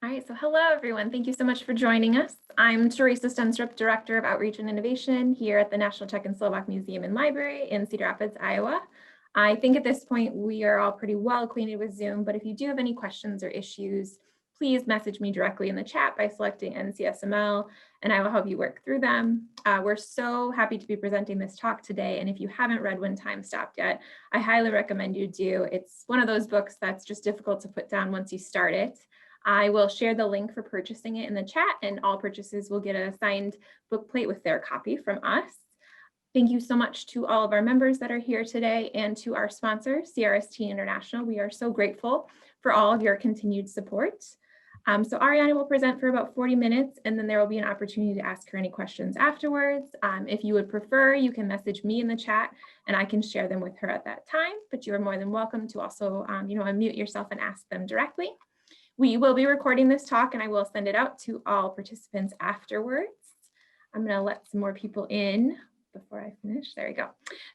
All right, so hello everyone. Thank you so much for joining us. I'm Teresa Stenstrup, Director of Outreach and Innovation here at the National Czech and Slovak Museum and Library in Cedar Rapids, Iowa. I think at this point we are all pretty well acquainted with Zoom, but if you do have any questions or issues, please message me directly in the chat by selecting NCSML and I will help you work through them. We're so happy to be presenting this talk today, and if you haven't read When Time Stopped yet, I highly recommend you do. It's one of those books that's just difficult to put down once you start it. I will share the link for purchasing it in the chat, and all purchases will get a signed book plate with their copy from us. Thank you so much to all of our members that are here today and to our sponsor, CRST International. We are so grateful for all of your continued support. So Ariana will present for about 40 minutes, and then there will be an opportunity to ask her any questions afterwards. If you would prefer, you can message me in the chat and I can share them with her at that time, but you are more than welcome to also unmute yourself and ask them directly. We will be recording this talk and I will send it out to all participants afterwards. I'm going to let some more people in before I finish. There we go.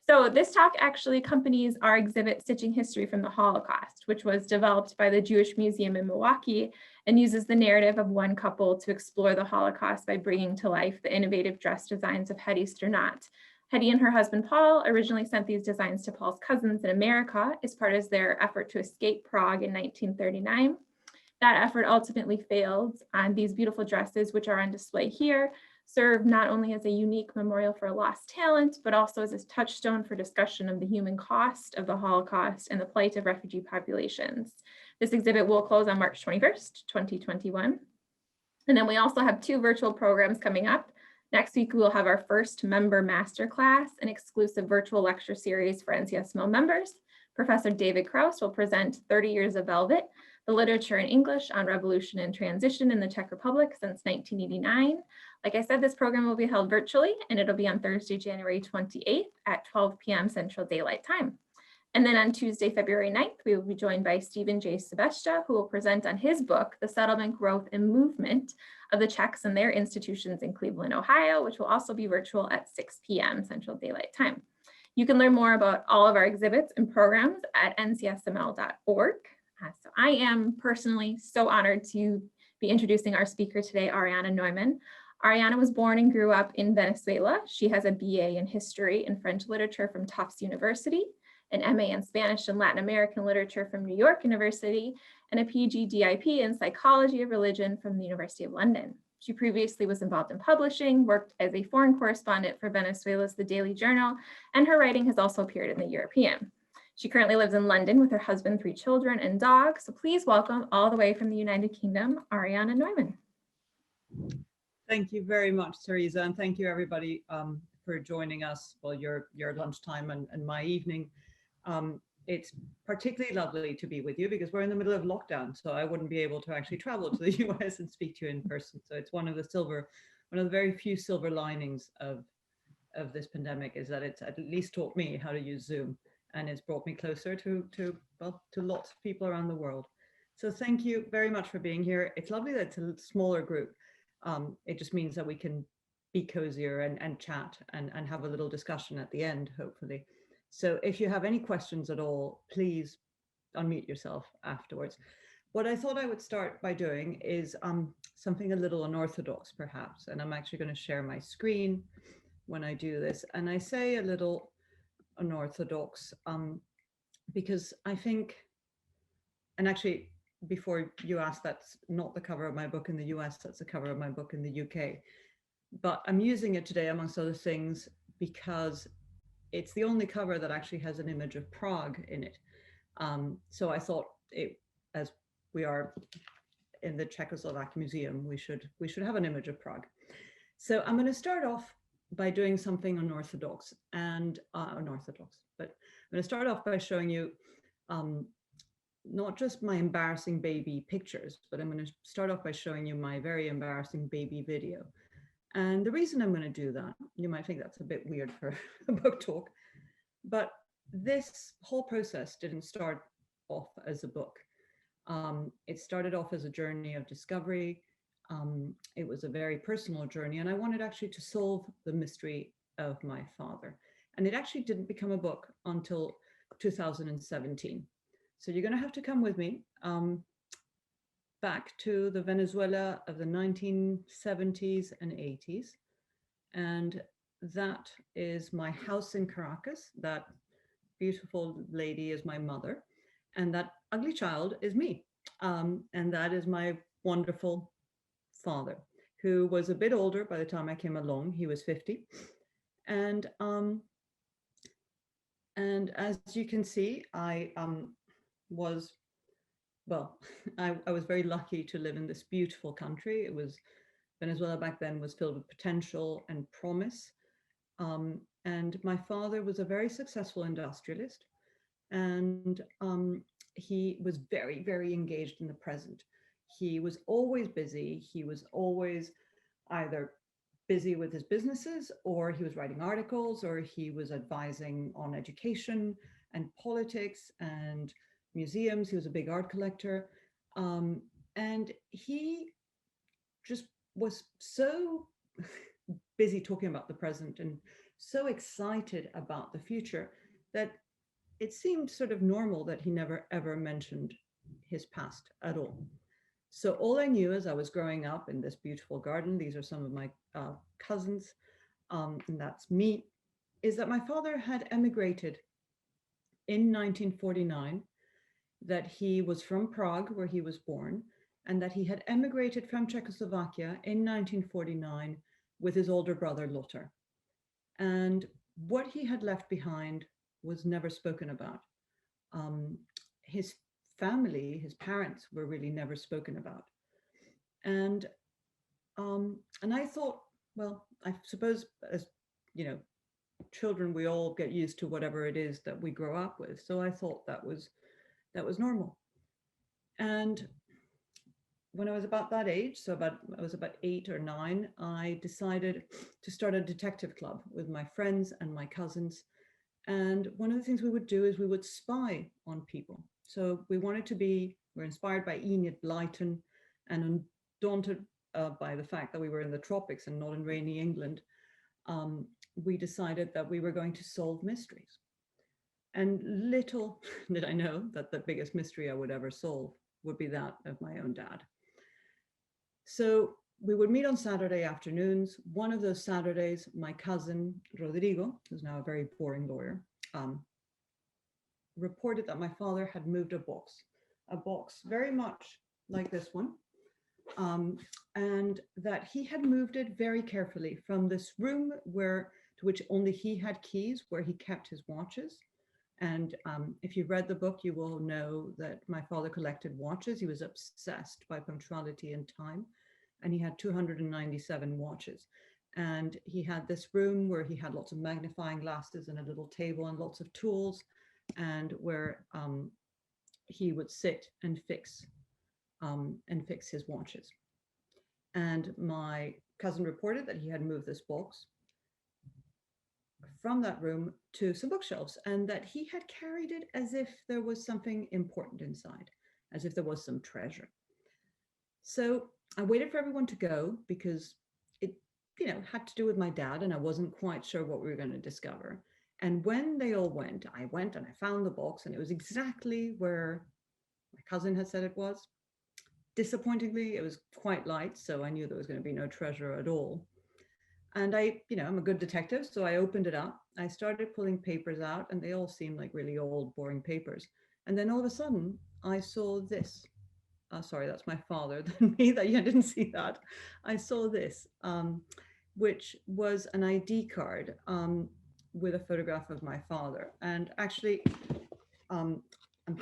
So this talk actually accompanies our exhibit, Stitching History from the Holocaust, which was developed by the Jewish Museum in Milwaukee and uses the narrative of one couple to explore the Holocaust by bringing to life the innovative dress designs of Hedy Sternat. Hedy and her husband Paul originally sent these designs to Paul's cousins in America as part of their effort to escape Prague in 1939. That effort ultimately failed, and these beautiful dresses, which are on display here, serve not only as a unique memorial for lost talent, but also as a touchstone for discussion of the human cost of the Holocaust and the plight of refugee populations. This exhibit will close on March 21st, 2021. And then we also have 2 virtual programs coming up. Next week, we will have our first member masterclass, an exclusive virtual lecture series for NCSML members. Professor David Kraus will present 30 Years of Velvet, the literature in English on revolution and transition in the Czech Republic since 1989. Like I said, this program will be held virtually and it'll be on Thursday, January 28th at 12 p.m. Central Daylight Time. And then on Tuesday, February 9th, we will be joined by Stephen J. Sebesta, who will present on his book, The Settlement, Growth, and Movement of the Czechs and Their Institutions in Cleveland, Ohio, which will also be virtual at 6 p.m. Central Daylight Time. You can learn more about all of our exhibits and programs at ncsml.org. So I am personally so honored to be introducing our speaker today, Ariana Neumann. Ariana was born and grew up in Venezuela. She has a BA in History and French Literature from Tufts University, an MA in Spanish and Latin American Literature from New York University, and a PG.DIP in Psychology of Religion from the University of London. She previously was involved in publishing, worked as a foreign correspondent for Venezuela's The Daily Journal, and her writing has also appeared in The European. She currently lives in London with her husband, 3 children, and dog. So please welcome all the way from the United Kingdom, Ariana Neumann. Thank you very much, Teresa, and thank you everybody for joining us. Well, your lunchtime and my evening. It's particularly lovely to be with you because we're in the middle of lockdown, so I wouldn't be able to actually travel to the US and speak to you in person. So it's one of the very few silver linings of this pandemic is that it's at least taught me how to use Zoom. And it's brought me closer to lots of people around the world. So thank you very much for being here. It's lovely that it's a smaller group. It just means that we can be cozier and chat and have a little discussion at the end, hopefully. So if you have any questions at all, please unmute yourself afterwards. What I thought I would start by doing is something a little unorthodox, perhaps. And I'm actually going to share my screen when I do this. And I say a little unorthodox because I think, and actually before you ask, that's not the cover of my book in the US, that's the cover of my book in the UK, but I'm using it today amongst other things because it's the only cover that actually has an image of Prague in it. So I thought as we are in the Czechoslovak Museum, we should have an image of Prague. So I'm going to start off by doing something unorthodox but I'm going to start off by showing you not just my embarrassing baby pictures, but I'm going to start off by showing you my very embarrassing baby video. And the reason I'm going to do that, you might think that's a bit weird for a book talk, but this whole process didn't start off as a book. It started off as a journey of discovery. It was a very personal journey, and I wanted actually to solve the mystery of my father. And it actually didn't become a book until 2017. So you're going to have to come with me. back to the Venezuela of the 1970s and 80s. And that is my house in Caracas. That beautiful lady is my mother. And that ugly child is me. And that is my wonderful father, who was a bit older by the time I came along. He was 50. And as you can see, I was, well, I was very lucky to live in this beautiful country. It was, Venezuela back then was filled with potential and promise. And my father was a very successful industrialist, and he was very, very engaged in the present. He was always busy. He was always either busy with his businesses, or he was writing articles, or he was advising on education and politics and museums. He was a big art collector. And he just was so busy talking about the present and so excited about the future that it seemed sort of normal that he never ever mentioned his past at all. So all I knew as I was growing up in this beautiful garden, these are some of my cousins, and that's me, is that my father had emigrated in 1949, that he was from Prague, where he was born, and that he had emigrated from Czechoslovakia in 1949 with his older brother, Lothar. And what he had left behind was never spoken about. His family, his parents, were really never spoken about. And I thought, well, I suppose as you know, children, we all get used to whatever it is that we grow up with. So I thought that was normal. And when I was about that age, so I was about 8 or 9, I decided to start a detective club with my friends and my cousins. And one of the things we would do is we would spy on people. So we're inspired by Enid Blyton, and undaunted by the fact that we were in the tropics and not in rainy England, we decided that we were going to solve mysteries. And little did I know that the biggest mystery I would ever solve would be that of my own dad. So we would meet on Saturday afternoons. One of those Saturdays, my cousin Rodrigo, who's now a very boring lawyer, reported that my father had moved a box very much like this one, and that he had moved it very carefully from this room to which only he had keys, where he kept his watches. And if you've read the book, you will know that my father collected watches. He was obsessed by punctuality and time, and he had 297 watches. And he had this room where he had lots of magnifying glasses and a little table and lots of tools, and where he would sit and fix his watches. And my cousin reported that he had moved this box from that room to some bookshelves, and that he had carried it as if there was something important inside, as if there was some treasure. So I waited for everyone to go, because it, had to do with my dad, and I wasn't quite sure what we were going to discover. And when they all went, I went and I found the box, and it was exactly where my cousin had said it was. Disappointingly, it was quite light, so I knew there was going to be no treasure at all. And I'm a good detective, so I opened it up. I started pulling papers out, and they all seemed like really old, boring papers. And then all of a sudden, I saw this. Sorry, that's my father. Me, that you didn't see that. I saw this, which was an ID card with a photograph of my father. And actually, I'm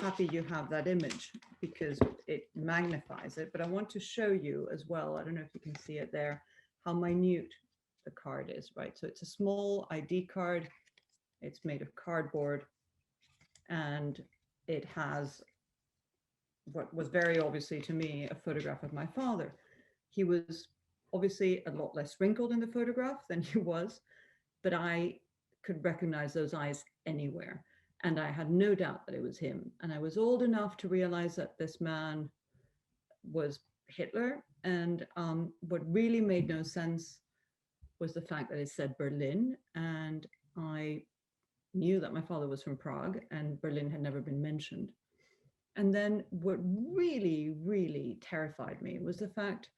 happy you have that image, because it magnifies it. But I want to show you as well, I don't know if you can see it there, how minute the card is, right? So it's a small ID card. It's made of cardboard, and it has what was very obviously to me a photograph of my father. He was obviously a lot less wrinkled in the photograph than he was, but I could recognize those eyes anywhere. And I had no doubt that it was him. And I was old enough to realize that this man was Hitler. And what really made no sense was the fact that it said Berlin. And I knew that my father was from Prague, and Berlin had never been mentioned. And then what really, really terrified me was the fact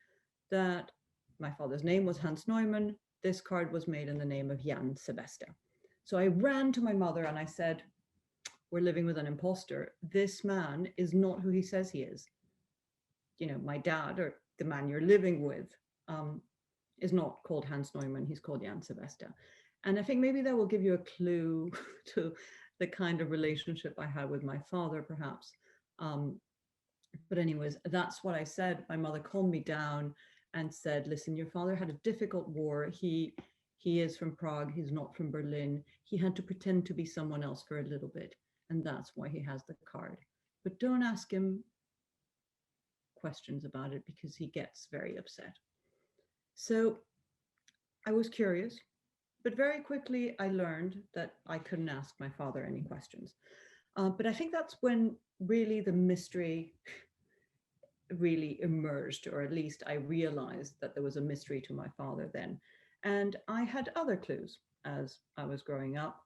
that my father's name was Hans Neumann. This card was made in the name of Jan Sebesta. So I ran to my mother and I said, we're living with an imposter. This man is not who he says he is. You know, my dad, or the man you're living with, is not called Hans Neumann. He's called Jan Sebesta. And I think maybe that will give you a clue to the kind of relationship I had with my father, perhaps. But anyways, that's what I said. My mother calmed me down and said, listen, your father had a difficult war. He is from Prague. He's not from Berlin. He had to pretend to be someone else for a little bit. And that's why he has the card. But don't ask him questions about it because he gets very upset. So I was curious, but very quickly I learned that I couldn't ask my father any questions. But I think that's when really the mystery really emerged, or at least I realized that there was a mystery to my father then. And I had other clues as I was growing up.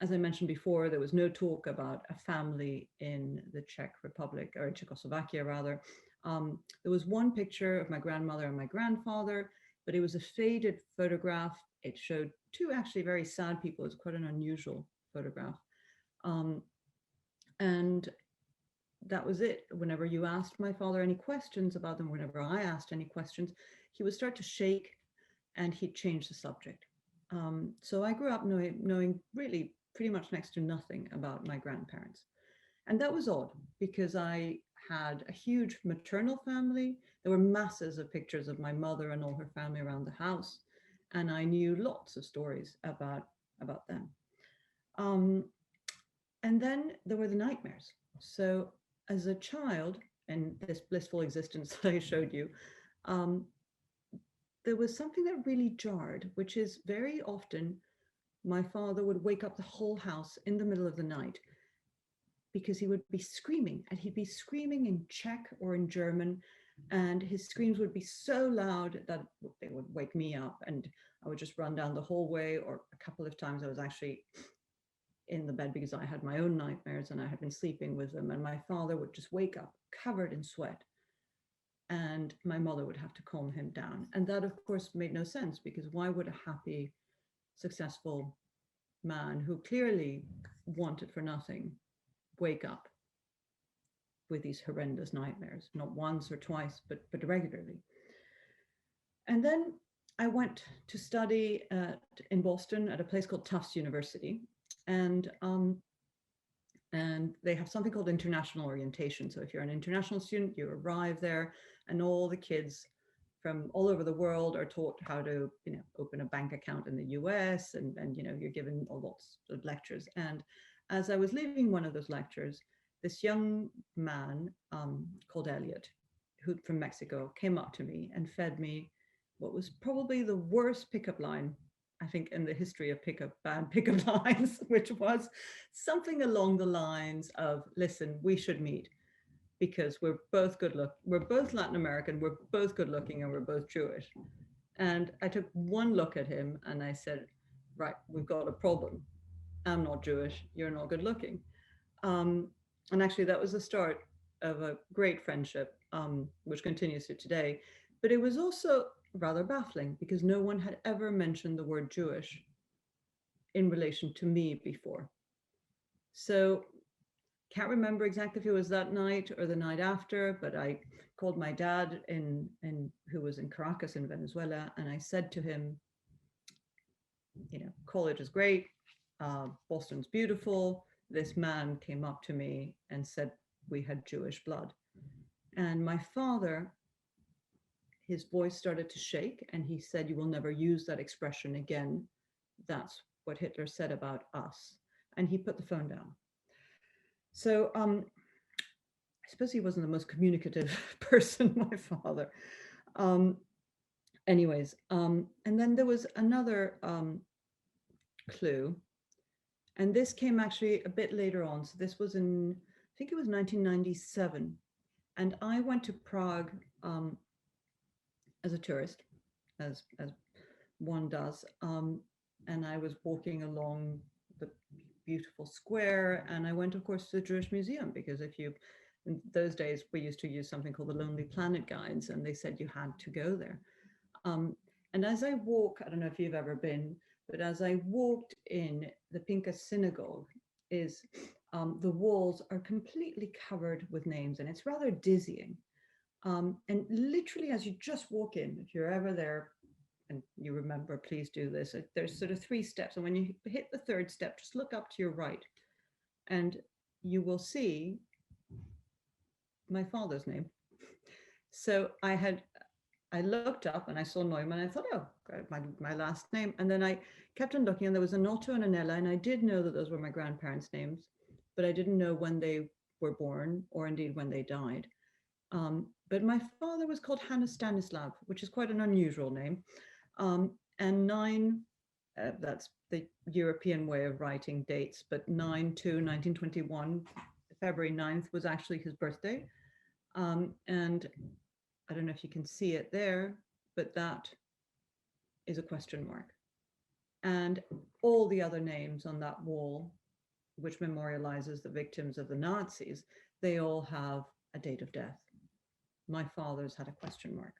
As I mentioned before, there was no talk about a family in the Czech Republic, or Czechoslovakia rather. There was one picture of my grandmother and my grandfather, but it was a faded photograph. It showed two actually very sad people. It's quite an unusual photograph. And that was it. Whenever you asked my father any questions about them, whenever I asked any questions, he would start to shake and he'd change the subject. So I grew up knowing really pretty much next to nothing about my grandparents. And that was odd because I had a huge maternal family. There were masses of pictures of my mother and all her family around the house. And I knew lots of stories about them. And then there were the nightmares. So as a child, and this blissful existence that I showed you, there was something that really jarred, which is very often my father would wake up the whole house in the middle of the night because he would be screaming, and he'd be screaming in Czech or in German, and his screams would be so loud that they would wake me up, and I would just run down the hallway. Or a couple of times I was actually in the bed because I had my own nightmares and I had been sleeping with them, and my father would just wake up covered in sweat and my mother would have to calm him down. And that of course made no sense, because why would a happy, successful man who clearly wanted for nothing wake up with these horrendous nightmares, not once or twice, but regularly? And then I went to study in Boston at a place called Tufts University, and they have something called international orientation. So if you're an international student, you arrive there, and all the kids from all over the world are taught how to, open a bank account in the US, and you're given lots of lectures. And as I was leaving one of those lectures, this young man called Elliot, who from Mexico, came up to me and fed me what was probably the worst pickup line, I think, in the history of bad pickup lines, which was something along the lines of, listen, we should meet because we're both we're both Latin American, we're both good looking, and we're both Jewish. And I took one look at him and I said, right, we've got a problem. I'm not Jewish, you're not good looking. And actually that was the start of a great friendship, which continues to today. But it was also rather baffling because no one had ever mentioned the word Jewish in relation to me before. So can't remember exactly if it was that night or the night after, but I called my dad who was in Caracas in Venezuela, and I said to him, college is great, Boston's beautiful. This man came up to me and said we had Jewish blood. And my father, his voice started to shake, and he said, you will never use that expression again. That's what Hitler said about us. And he put the phone down. So I suppose he wasn't the most communicative person, my father. Anyways, and then there was another clue. And this came actually a bit later on. So this was I think it was 1997. And I went to Prague as a tourist, as one does. And I was walking along the beautiful square. And I went, of course, to the Jewish Museum, because in those days, we used to use something called the Lonely Planet guides, and they said you had to go there. And as I walk, I don't know if you've ever been, but as I walked in, the Pinka synagogue the walls are completely covered with names, and it's rather dizzying. And literally, as you just walk in, if you're ever there and you remember, please do this. There's sort of 3 steps. And when you hit the 3rd step, just look up to your right and you will see my father's name. So I looked up and I saw Neumann. And I thought, oh, my last name. And then I kept on looking, and there was an Otto and an Ella. And I did know that those were my grandparents' names, but I didn't know when they were born, or indeed when they died. But my father was called Hannes Stanislav, which is quite an unusual name. And 9, that's the European way of writing dates, but 9/2/1921, February 9th was actually his birthday. And I don't know if you can see it there, but that is a question mark. And all the other names on that wall, which memorializes the victims of the Nazis, they all have a date of death. My father's had a question mark.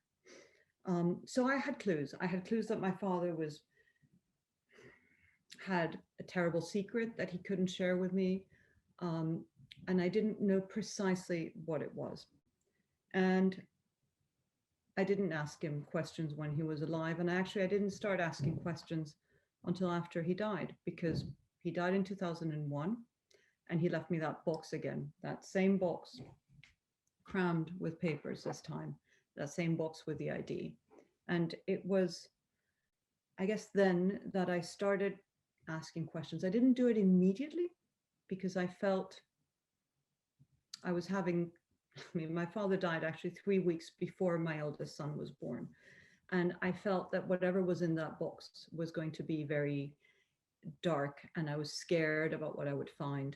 So I had clues. I had clues that my father had a terrible secret that he couldn't share with me. And I didn't know precisely what it was. And I didn't ask him questions when he was alive. And actually, I didn't start asking questions until after he died, because he died in 2001. And he left me that box again, that same box, crammed with papers this time, that same box with the ID. And it was, I guess, then that I started asking questions. I didn't do it immediately because I felt I was having, my father died actually 3 weeks before my eldest son was born. And I felt that whatever was in that box was going to be very dark, and I was scared about what I would find.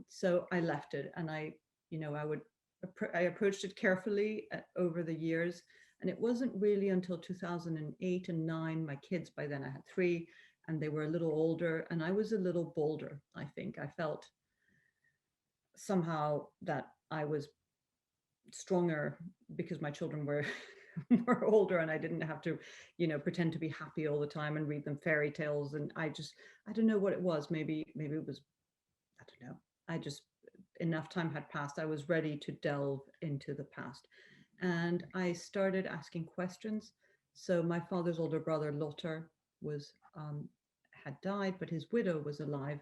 So I left it, and I approached it carefully over the years. And it wasn't really until 2008 and 9, my kids, by then I had 3, and they were a little older, and I was a little bolder, I think. I felt somehow that I was stronger because my children were were older, and I didn't have to, pretend to be happy all the time and read them fairy tales. And I don't know what it was. Maybe it was, I don't know. Enough time had passed. I was ready to delve into the past. And I started asking questions. So my father's older brother, Lothar, had died, but his widow was alive.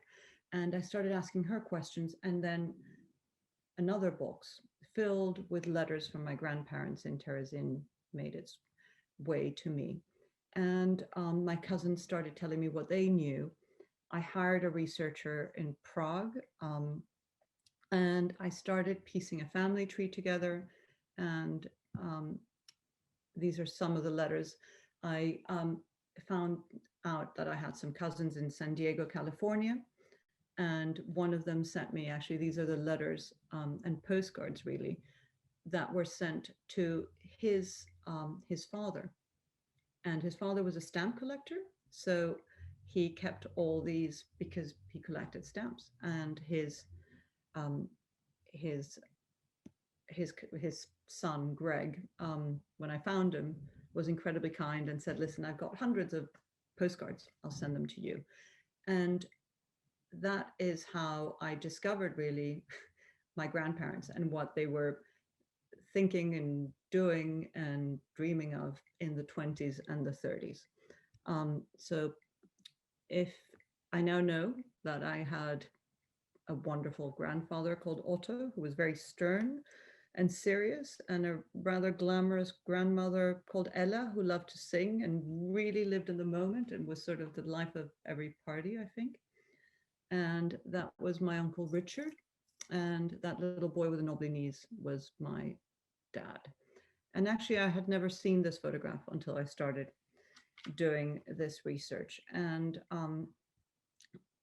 And I started asking her questions. And then another box filled with letters from my grandparents in Terezin made its way to me. And my cousins started telling me what they knew. I hired a researcher in Prague, and I started piecing a family tree together. And these are some of the letters. I found out that I had some cousins in San Diego, California. And one of them sent me, actually, these are the letters and postcards, really, that were sent to his father. And his father was a stamp collector. So he kept all these because he collected stamps. And his son, Greg, when I found him, was incredibly kind and said, listen, I've got hundreds of postcards. I'll send them to you. And that is how I discovered really my grandparents and what they were thinking and doing and dreaming of in the 20s and the 30s. So if I now know that I had a wonderful grandfather called Otto, who was very stern and serious, and a rather glamorous grandmother called Ella, who loved to sing and really lived in the moment and was sort of the life of every party, I think. And that was my uncle Richard. And that little boy with the knobbly knees was my dad. And actually, I had never seen this photograph until I started doing this research. And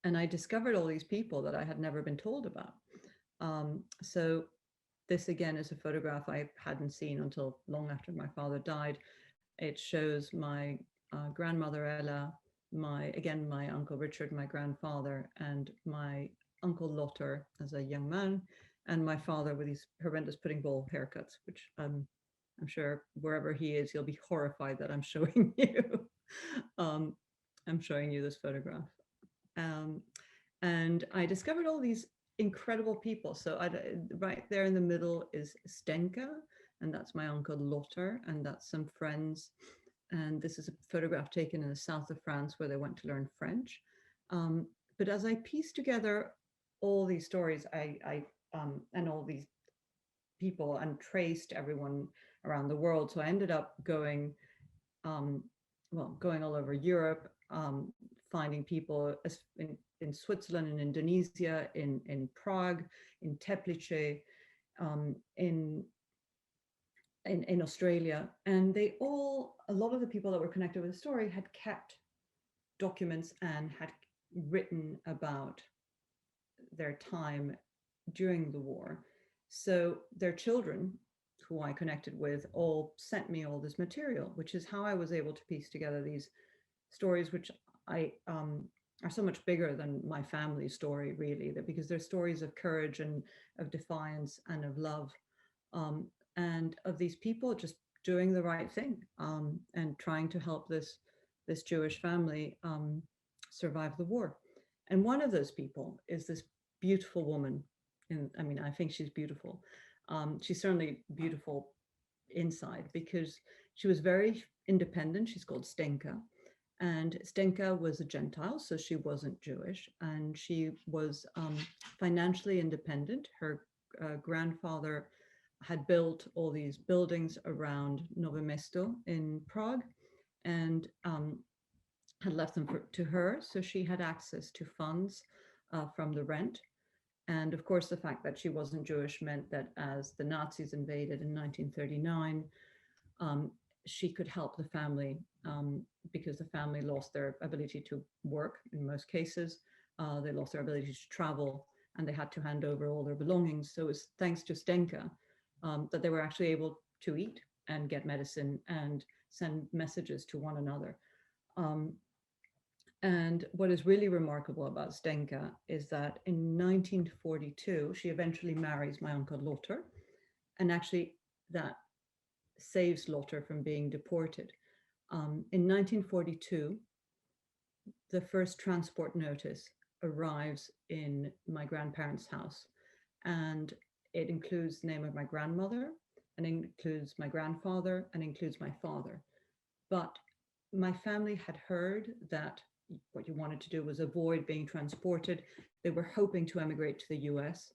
I discovered all these people that I had never been told about. So this again is a photograph I hadn't seen until long after my father died. It shows my grandmother Ella my uncle Richard, my grandfather, and my uncle Lotter as a young man, and my father with these horrendous pudding bowl haircuts, which I'm sure wherever he is, he'll be horrified that I'm showing you. um, I'm showing you this photograph. Um, and I discovered all these incredible people. So right there in the middle is Stenka, and that's my uncle Lotter, and that's some friends. And this is a photograph taken in the south of France where they went to learn French. But as I pieced together all these stories, and all these people and traced everyone around the world. So I ended up going, going all over Europe, finding people in Switzerland, in Indonesia, in Prague, in Teplice, in Australia. And they all, a lot of the people that were connected with the story had kept documents and had written about their time during the war. So their children, who I connected with, all sent me all this material, which is how I was able to piece together these stories, which I are so much bigger than my family story, really, that because they're stories of courage and of defiance and of love, and of these people just doing the right thing, and trying to help this Jewish family survive the war. And one of those people is this beautiful woman. And I mean, I think she's beautiful. She's certainly beautiful inside because she was very independent. She's called Stenka. And Stenka was a Gentile, so she wasn't Jewish. And she was financially independent. Her grandfather had built all these buildings around Nowe Mesto in Prague, and had left them to her. So she had access to funds from the rent. And of course, the fact that she wasn't Jewish meant that as the Nazis invaded in 1939, she could help the family, because the family lost their ability to work in most cases. They lost their ability to travel, and they had to hand over all their belongings. So it was thanks to Stenka that they were actually able to eat and get medicine and send messages to one another. And what is really remarkable about Stenka is that in 1942, she eventually marries my uncle Lotter. And actually, that saves Lotter from being deported. In 1942, the first transport notice arrives in my grandparents' house. And it includes the name of my grandmother, and includes my grandfather, and includes my father. But my family had heard that what you wanted to do was avoid being transported. They were hoping to emigrate to the US.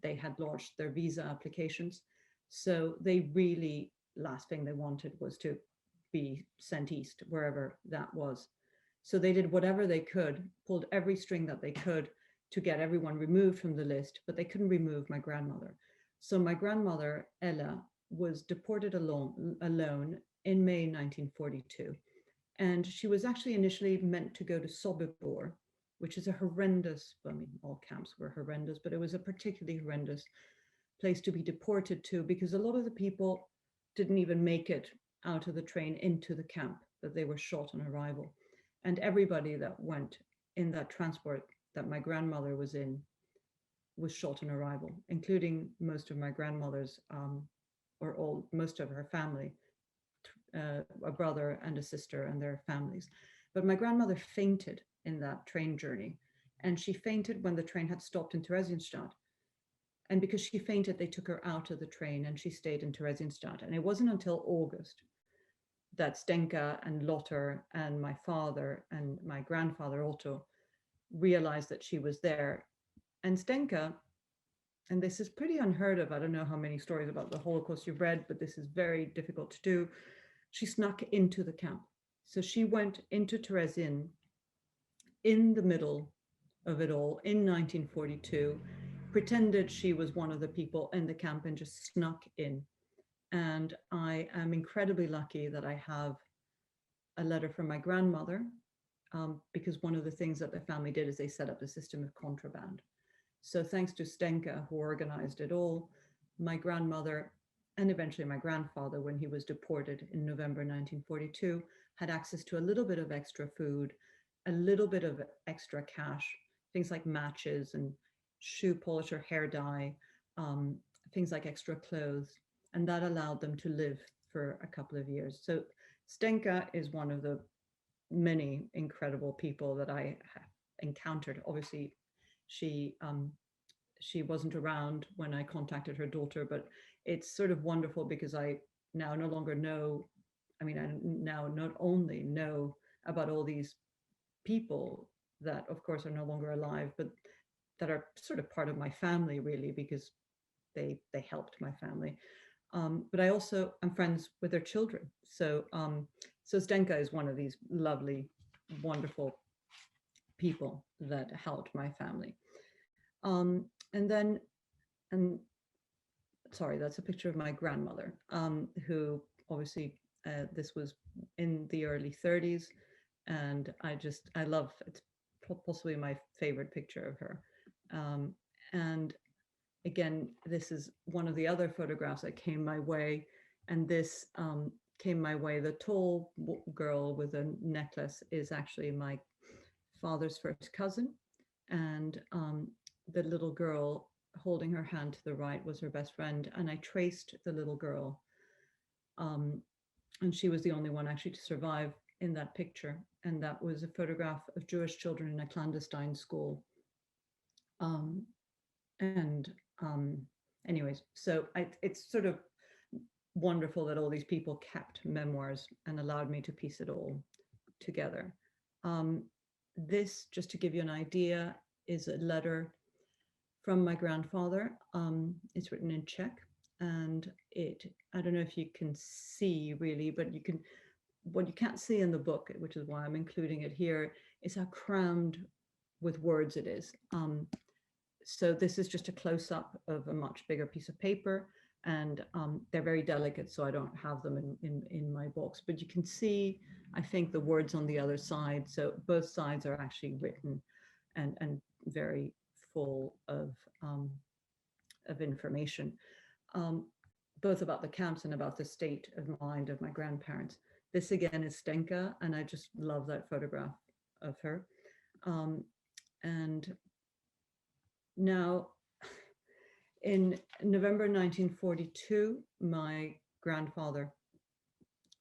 They had launched their visa applications. So they really, last thing they wanted was to be sent east, wherever that was. So they did whatever they could, pulled every string that they could to get everyone removed from the list, but they couldn't remove my grandmother. So my grandmother, Ella, was deported alone in May 1942. And she was actually initially meant to go to Sobibor, which is a horrendous, I mean, all camps were horrendous, but it was a particularly horrendous place to be deported to, because a lot of the people didn't even make it out of the train into the camp, that they were shot on arrival. And everybody that went in that transport that my grandmother was in was shot on arrival, including most of my grandmother's, most of her family, a brother and a sister and their families. But my grandmother fainted in that train journey, and she fainted when the train had stopped in Theresienstadt. And because she fainted, they took her out of the train, and she stayed in Theresienstadt. And it wasn't until August that Stenka and Lotter and my father and my grandfather Otto realized that she was there. And Stenka, and this is pretty unheard of, I don't know how many stories about the Holocaust you've read, but this is very difficult to do. She snuck into the camp. So she went into Terezin in the middle of it all in 1942, pretended she was one of the people in the camp and just snuck in. And I am incredibly lucky that I have a letter from my grandmother, because one of the things that the family did is they set up a system of contraband. So thanks to Stenka, who organized it all, my grandmother and eventually my grandfather, when he was deported in November 1942, had access to a little bit of extra food a little bit of extra cash, things like matches and shoe polish or hair dye, things like extra clothes, and that allowed them to live for a couple of years. So Stenka is one of the many incredible people that I have encountered. Obviously, she wasn't around when I contacted her daughter, but it's sort of wonderful because I now no longer know, I mean, I now not only know about all these people that of course are no longer alive, but that are sort of part of my family really, because they helped my family. But I also am friends with their children. So so Stenka is one of these lovely, wonderful people that helped my family. And then, and sorry, that's a picture of my grandmother, who obviously this was in the early 30s. And I love, it's possibly my favorite picture of her. And again, this is one of the other photographs that came my way. And this came my way. The tall girl with a necklace is actually my father's first cousin. And the little girl holding her hand to the right was her best friend. And I traced the little girl. And she was the only one actually to survive in that picture. And that was a photograph of Jewish children in a clandestine school. Anyways, so it's sort of wonderful that all these people kept memoirs and allowed me to piece it all together. This, just to give you an idea, is a letter from my grandfather. It's written in Czech, and I don't know if you can see really, but you can, what you can't see in the book, which is why I'm including it here, is how crammed with words it is. So this is just a close-up of a much bigger piece of paper, and they're very delicate, so I don't have them in my box, but you can see, I think, the words on the other side. So both sides are actually written and very full of information, both about the camps and about the state of mind of my grandparents. This again is Stenka, and I just love that photograph of her. And now, in November 1942, my grandfather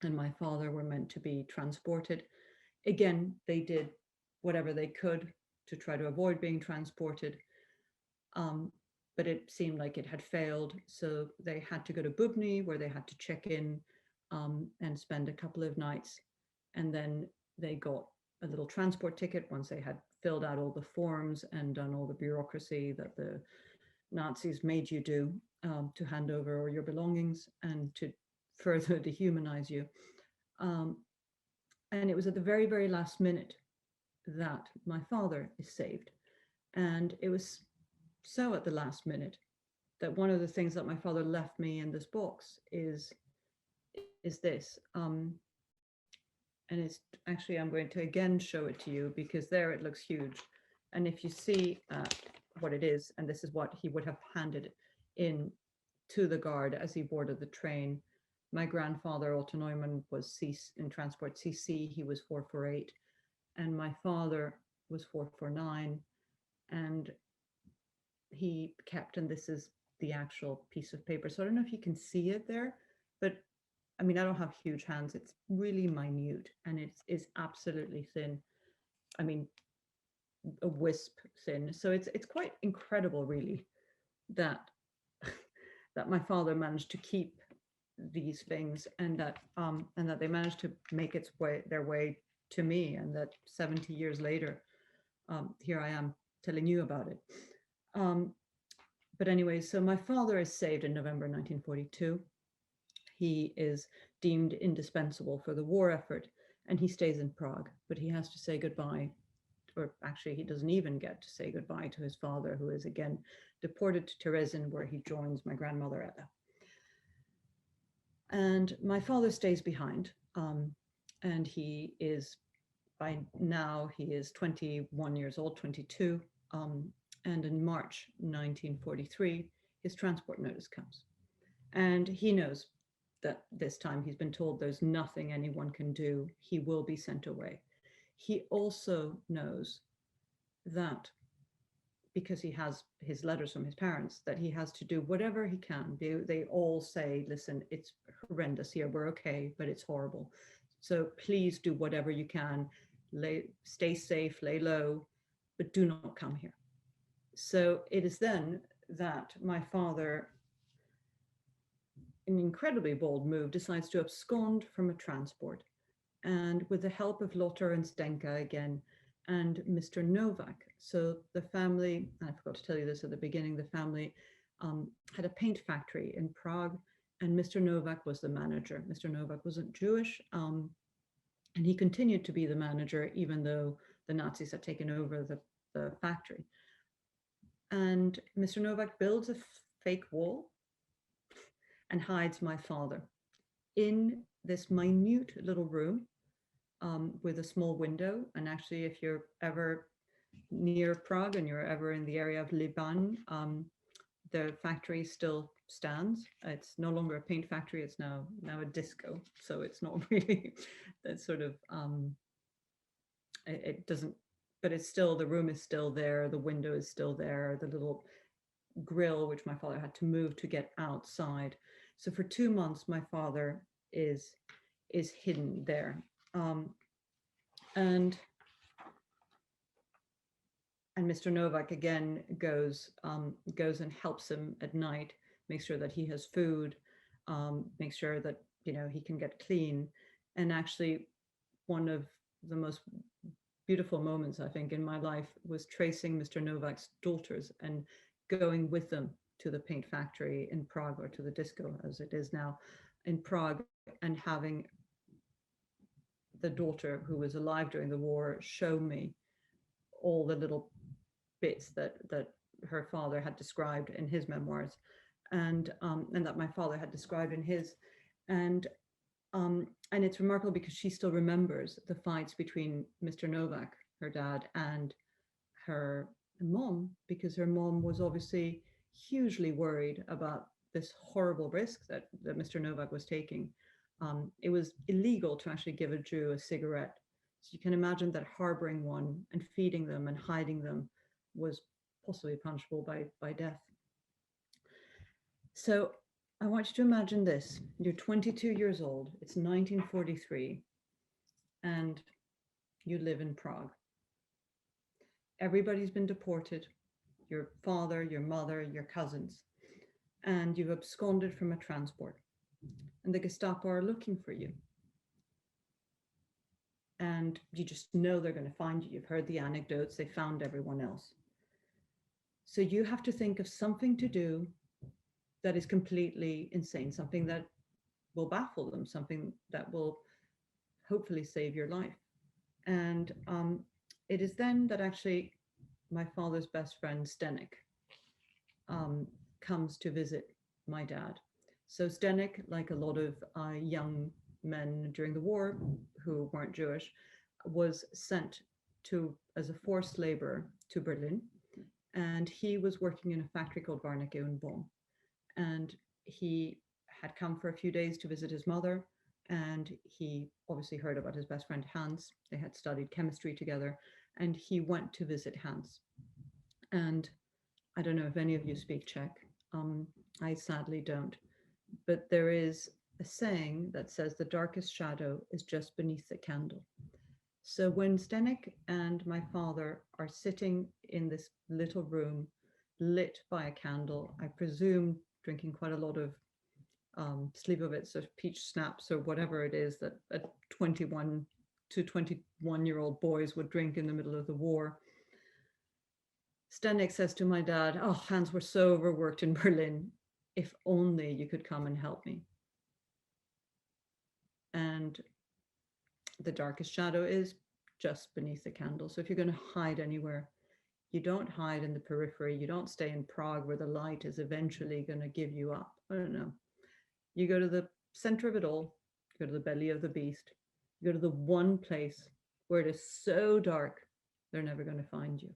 and my father were meant to be transported. Again, they did whatever they could to try to avoid being transported, but it seemed like it had failed. So they had to go to Bubny, where they had to check in and spend a couple of nights. And then they got a little transport ticket once they had filled out all the forms and done all the bureaucracy that the Nazis made you do to hand over all your belongings and to further dehumanize you. And it was at the very, very last minute that my father is saved. And it was so at the last minute that one of the things that my father left me in this box is this. And it's actually, I'm going to again show it to you because there it looks huge. And if you see what it is, and this is what he would have handed in to the guard as he boarded the train. My grandfather, Ariana Neumann, was in transport CC, he was 448, and my father was 449, and he kept, and this is the actual piece of paper. So I don't know if you can see it there, but I mean, I don't have huge hands. It's really minute, and it is absolutely thin. I mean, a wisp thin. So it's quite incredible, really, that that my father managed to keep these things, and that they managed to make their way to me, and that 70 years later, here I am telling you about it. But anyway, so my father is saved in November 1942. He is deemed indispensable for the war effort, and he stays in Prague, but he has to say goodbye, or actually he doesn't even get to say goodbye to his father, who is again deported to Terezin, where he joins my grandmother Ella. And my father stays behind, and he is, by now, he is 21 years old, 22, and in March 1943, his transport notice comes. And he knows that this time he's been told there's nothing anyone can do. He will be sent away. he also knows that because he has his letters from his parents, that he has to do whatever he can. They all say, listen, it's horrendous here, we're okay, but it's horrible. So please do whatever you can, stay safe, lay low, but do not come here. So it is then that my father, an incredibly bold move, decides to abscond from a transport. And with the help of Lotta and Stenka again, and Mr. Novak. So the family, I forgot to tell you this at the beginning, the family had a paint factory in Prague, and Mr. Novak was the manager. Mr. Novak wasn't Jewish, and he continued to be the manager even though the Nazis had taken over the factory. And Mr. Novak builds a fake wall and hides my father in this minute little room with a small window. And actually, if you're ever near Prague and you're ever in the area of Liban, the factory still stands. It's no longer a paint factory, it's now a disco. So it's not really that sort of, it doesn't, but it's still, the room is still there, the window is still there, the little grill, which my father had to move to get outside. So for 2 months, my father is hidden there. And Mr. Novak again goes and helps him at night, makes sure that he has food, makes sure that he can get clean. And actually, one of the most beautiful moments I think in my life was tracing Mr. Novak's daughters and going with them to the paint factory in Prague, or to the disco as it is now in Prague, and having the daughter who was alive during the war show me all the little bits that her father had described in his memoirs, and that my father had described in his, and it's remarkable because she still remembers the fights between Mr. Novak, her dad, and her mom, because her mom was obviously hugely worried about this horrible risk that Mr. Novak was taking. It was illegal to actually give a Jew a cigarette. So you can imagine that harboring one and feeding them and hiding them was possibly punishable by death. So I want you to imagine this. You're 22 years old, it's 1943, and you live in Prague. Everybody's been deported, your father, your mother, your cousins, and you've absconded from a transport. And the Gestapo are looking for you. And you just know they're going to find you. You've heard the anecdotes, they found everyone else. So you have to think of something to do that is completely insane, something that will baffle them, something that will hopefully save your life. And it is then that actually my father's best friend, Stenka, comes to visit my dad. So Stenka, like a lot of young men during the war who weren't Jewish, was sent as a forced laborer to Berlin. And he was working in a factory called Warnecke und Bohm. And he had come for a few days to visit his mother. And he obviously heard about his best friend, Hans. They had studied chemistry together. And he went to visit Hans. And I don't know if any of you speak Czech. I sadly don't. But there is a saying that says the darkest shadow is just beneath the candle. So when Stenka and my father are sitting in this little room lit by a candle, I presume drinking quite a lot of Slivovitz or peach snaps or whatever it is that 21 to 21-year-old boys would drink in the middle of the war. Stenka says to my dad, "Oh, Hans, we're so overworked in Berlin. If only you could come and help me." And the darkest shadow is just beneath the candle. So if you're going to hide anywhere, you don't hide in the periphery. You don't stay in Prague where the light is eventually going to give you up. I don't know. You go to the center of it all. You go to the belly of the beast. You go to the one place where it is so dark, they're never going to find you.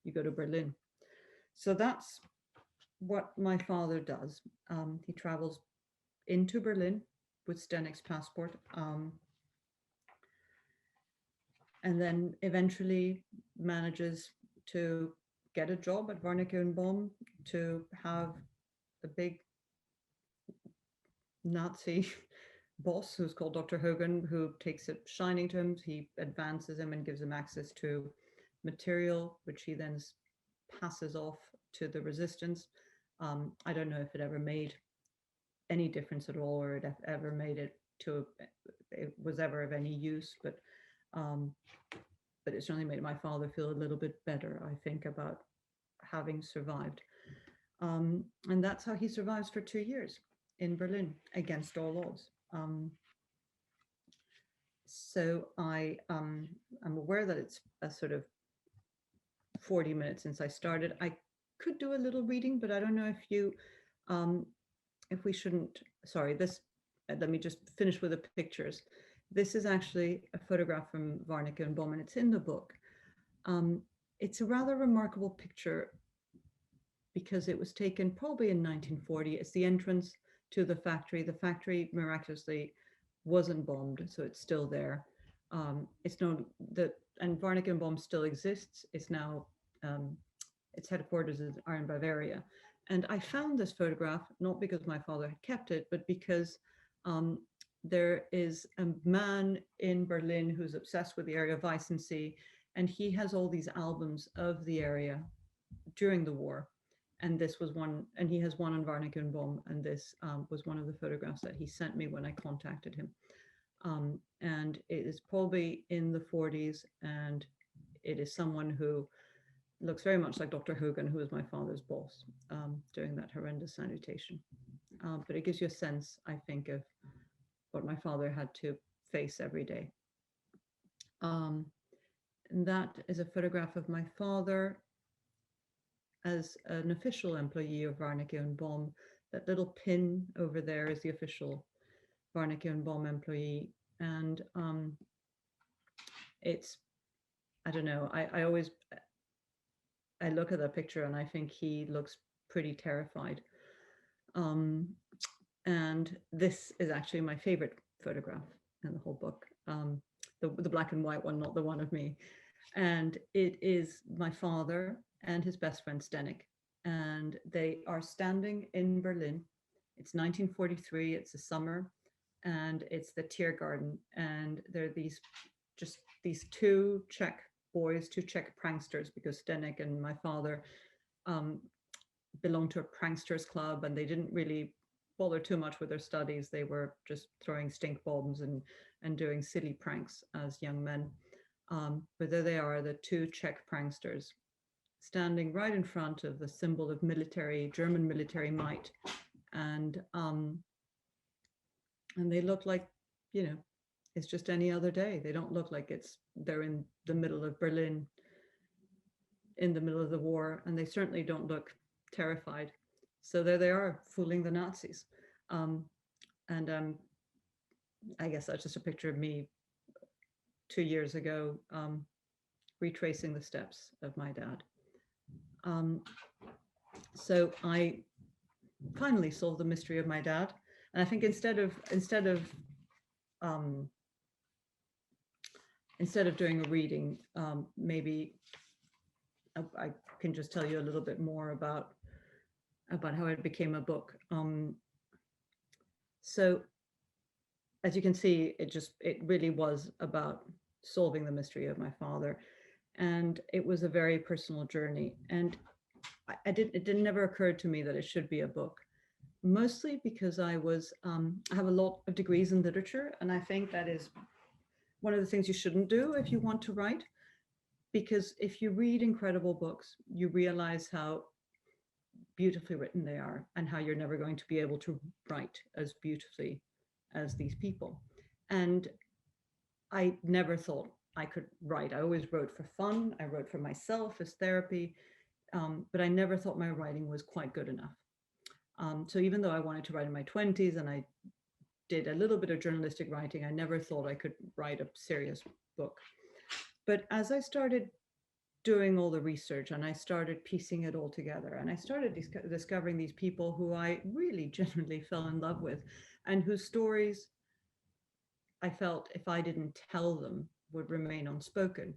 You go to Berlin. So that's what my father does. He travels into Berlin with Stenka's passport. and then eventually manages to get a job at Warnecke and Bohm, to have a big Nazi boss who's called Dr. Hogan, who takes it shining to him. He advances him and gives him access to material, which he then passes off to the resistance. I don't know if it ever made any difference at all, or it ever made it to, it was ever of any use, but it certainly made my father feel a little bit better, I think, about having survived. And that's how he survives for 2 years in Berlin against all odds. So I'm aware that it's a sort of 40 minutes since I started. I could do a little reading, but I don't know if we shouldn't, sorry, let me just finish with the pictures. This is actually a photograph from Warnecke and Bohm, and it's in the book. It's a rather remarkable picture because it was taken probably in 1940. It's the entrance to the factory. The factory miraculously wasn't bombed, so it's still there. It's known that, and Warnecke and Bohm still exists. It's now, its headquarters are in Bavaria. And I found this photograph not because my father had kept it, but because there is a man in Berlin who's obsessed with the area of Weissensee, and he has all these albums of the area during the war. And this was one, and he has one on Warnecke and Bohm, and this was one of the photographs that he sent me when I contacted him. And it is probably in the 40s, and it is someone who looks very much like Dr. Hogan, who was my father's boss during that horrendous salutation. But it gives you a sense, I think, of what my father had to face every day. And that is a photograph of my father as an official employee of Warnecke and Bohm. That little pin over there is the official Warnecke and Bohm employee. And it's, I don't know, I look at that picture and I think he looks pretty terrified. And this is actually my favorite photograph in the whole book, the black and white one, not the one of me. And it is my father and his best friend Stenka, and they are standing in Berlin. It's 1943, it's the summer, and it's the Tiergarten, and there are these two Czech boys, two Czech pranksters, because Stenka and my father belonged to a pranksters club, and they didn't really bother too much with their studies. They were just throwing stink bombs and doing silly pranks as young men. But there they are, the two Czech pranksters, standing right in front of the symbol of German military might. And they look like, you know, it's just any other day. They don't look like they're in the middle of Berlin, in the middle of the war, and they certainly don't look terrified. So there they are, fooling the Nazis. I guess that's just a picture of me 2 years ago, retracing the steps of my dad. So I finally solved the mystery of my dad. And I think instead of doing a reading, maybe I can just tell you a little bit more about how it became a book. So as you can see, it really was about solving the mystery of my father. And it was a very personal journey. And it never occurred to me that it should be a book, mostly because I have a lot of degrees in literature. And I think that is one of the things you shouldn't do if you want to write, because if you read incredible books, you realize how beautifully written they are and how you're never going to be able to write as beautifully as these people. And I never thought I could write. I always wrote for fun. I wrote for myself as therapy, but I never thought my writing was quite good enough. So even though I wanted to write in my 20s and I did a little bit of journalistic writing, I never thought I could write a serious book. But as I started doing all the research and I started piecing it all together, and I started discovering these people who I really genuinely fell in love with, and whose stories I felt if I didn't tell them, would remain unspoken,